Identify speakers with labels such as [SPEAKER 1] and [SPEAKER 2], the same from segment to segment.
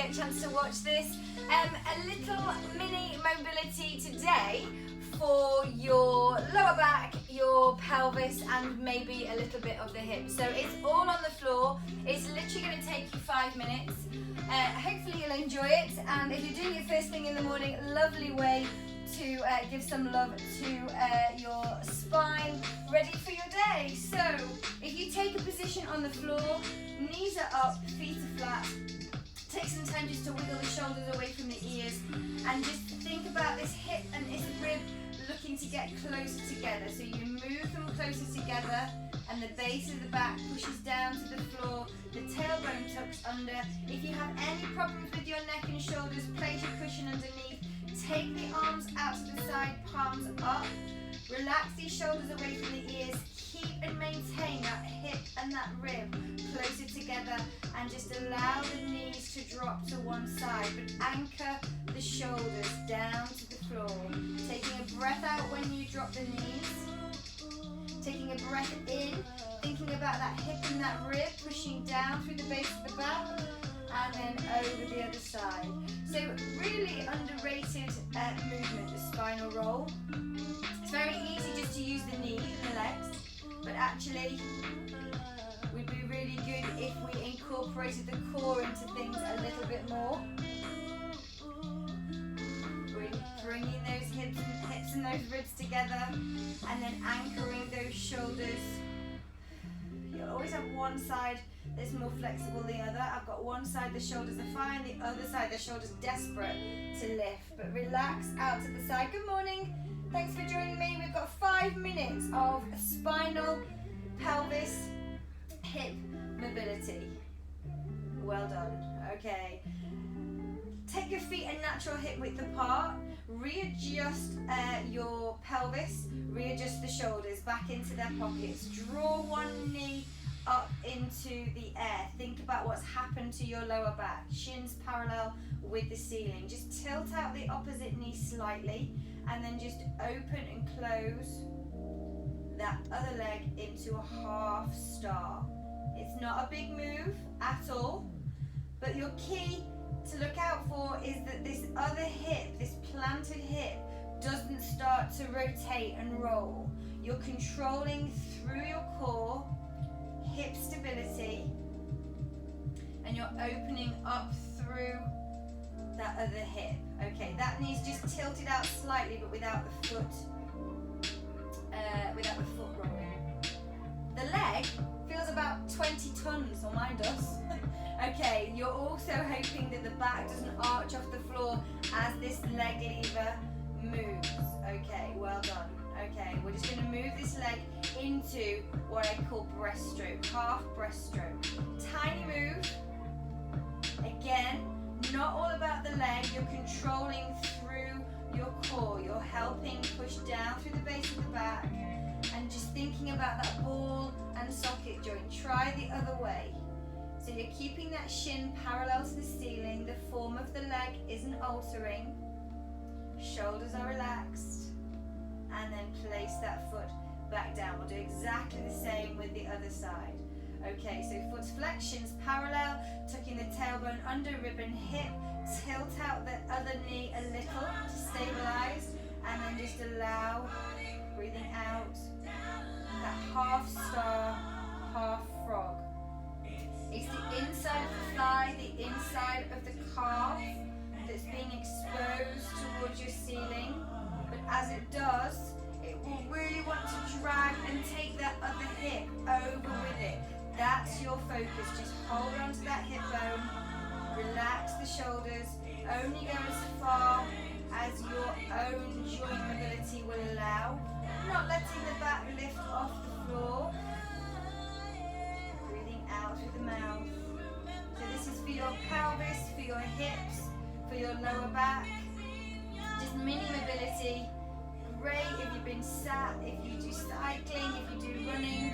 [SPEAKER 1] get a chance to watch this. A little mini mobility today for your lower back, your pelvis, and maybe a little bit of the hips. So it's all on the floor. It's literally going to take you 5 minutes. Hopefully you'll enjoy it, and if you're doing it first thing in the morning, lovely way to give some love to your spine, ready for your day. So if you take a position on the floor, knees are up, feet are flat, take some time just to wiggle the shoulders away from the ears, and just think about this hip and this rib looking to get closer together. So you move them closer together, and the base of the back pushes down to the floor, the tailbone tucks under. If you have any problems with your neck and shoulders, place your cushion underneath. Take the arms out to the side, palms up. Relax these shoulders away from the ears. Keep and maintain that hip and that rib closer together, and just allow the knees to drop to one side, but anchor the shoulders down to the floor. Taking a breath out when you drop the knees. Taking a breath in, thinking about that hip and that rib pushing down through the base of the back, and then over the other side. So really underrated movement, the spinal roll. It's very easy just to use the knees and the legs, but actually we'd be really good if we incorporated the core into things a little bit more. Really bringing those hips and those ribs together, and then anchoring those shoulders. You'll always have one side that's more flexible than the other. I've got one side the shoulders are fine, the other side the shoulders desperate to lift. But relax out to the side. Good morning. Thanks for joining me. We've got 5 minutes of spinal, pelvis, hip mobility. Well done. Okay. Take your feet a natural hip width apart. Readjust your pelvis. Readjust the shoulders back into their pockets. Draw one knee up into the air. Think about what's happened to your lower back. Shins parallel with the ceiling. Just tilt out the opposite knee slightly, and then just open and close that other leg into a half star. It's not a big move at all, but your key to look out for is that this other hip, this planted hip, doesn't start to rotate and roll. You're controlling through your core, hip stability, and you're opening up through that other hip. Okay, that knee's just tilted out slightly, but without the foot rolling. The leg feels about 20 tons, or mine does. Okay, you're also hoping that the back doesn't arch off the floor as this leg lever moves. Okay, well done. Okay, we're just going to move this leg into what I call breaststroke, half breaststroke. Tiny move. Again, not all about the leg. You're controlling through your core. You're helping push down through the base of the back, and just thinking about that ball and socket joint. Try the other way. So you're keeping that shin parallel to the ceiling. The form of the leg isn't altering. Shoulders are relaxed. And then place that foot back down. We'll do exactly the same with the other side. Okay, so foot flexions parallel, tucking the tailbone under rib and hip. Tilt out the other knee a little to stabilize, and then just allow, breathing out, that half star, half frog. It's the inside of the thigh, the inside of the calf that's being exposed towards your ceiling. But as it does, it will really want to drag and take that other hip over with it. That's your focus. Just hold on to that hip bone. Relax the shoulders. Only go as far as your own joint mobility will allow. Not letting the back lift off the floor. Out through the mouth. So this is for your pelvis, for your hips, for your lower back. Just mini mobility. Great if you've been sat, if you do cycling, if you do running,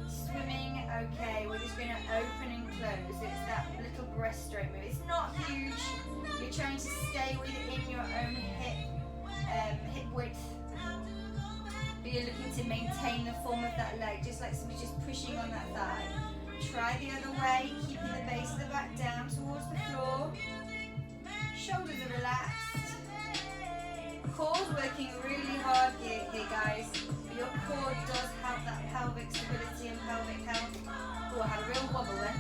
[SPEAKER 1] swimming. Okay, we're just going to open and close. It's that little breaststroke move. It's not huge. You're trying to stay within your own hip width. But you're looking to maintain the form of that leg, just like somebody just pushing on that thigh. Try the other way, keeping the base of the back down towards the floor. Shoulders are relaxed. Core's working really hard here guys. Your core does have that pelvic stability and pelvic health. Oh, I had a real wobble then.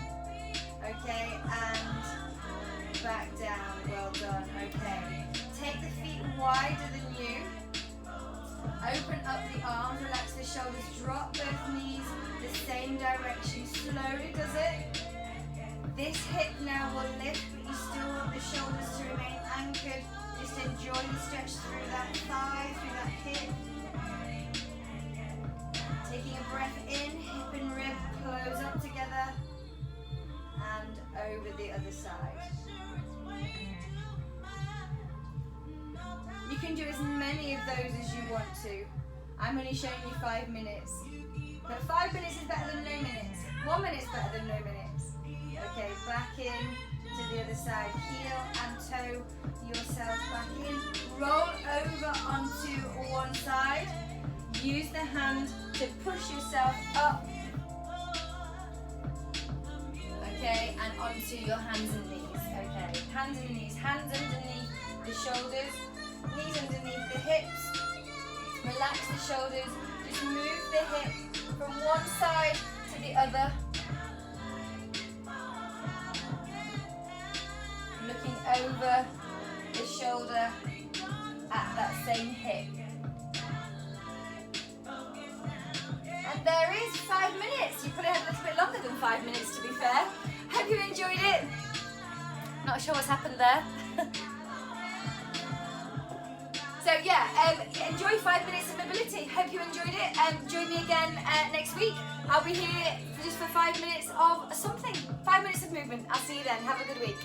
[SPEAKER 1] Okay, and back down. Well done. Okay. Take the feet wider than you. Open up the arms, relax the shoulders, drop both knees the same direction. Slowly does it. This hip now will lift, but you still want the shoulders to remain anchored. Just enjoy the stretch through that thigh, through that hip. Taking a breath in, hip and rib close up together. And over the other side. You can do as many of those as you want to. I'm only showing you 5 minutes. But 5 minutes is better than no minutes. 1 minute is better than no minutes. Okay, back in to the other side. Heel and toe yourself back in. Roll over onto one side. Use the hand to push yourself up. Okay, and onto your hands and knees. Okay, hands and knees. Hands underneath the shoulders. Knees underneath the hips. Relax the shoulders. Just move the hip from one side to the other. Looking over the shoulder at that same hip. And there is 5 minutes. You probably had a little bit longer than 5 minutes, to be fair. Hope you enjoyed it. Not sure what's happened there. So yeah, enjoy 5 minutes of mobility. Hope you enjoyed it. Join me again next week. I'll be here just for 5 minutes of something. 5 minutes of movement. I'll see you then. Have a good week.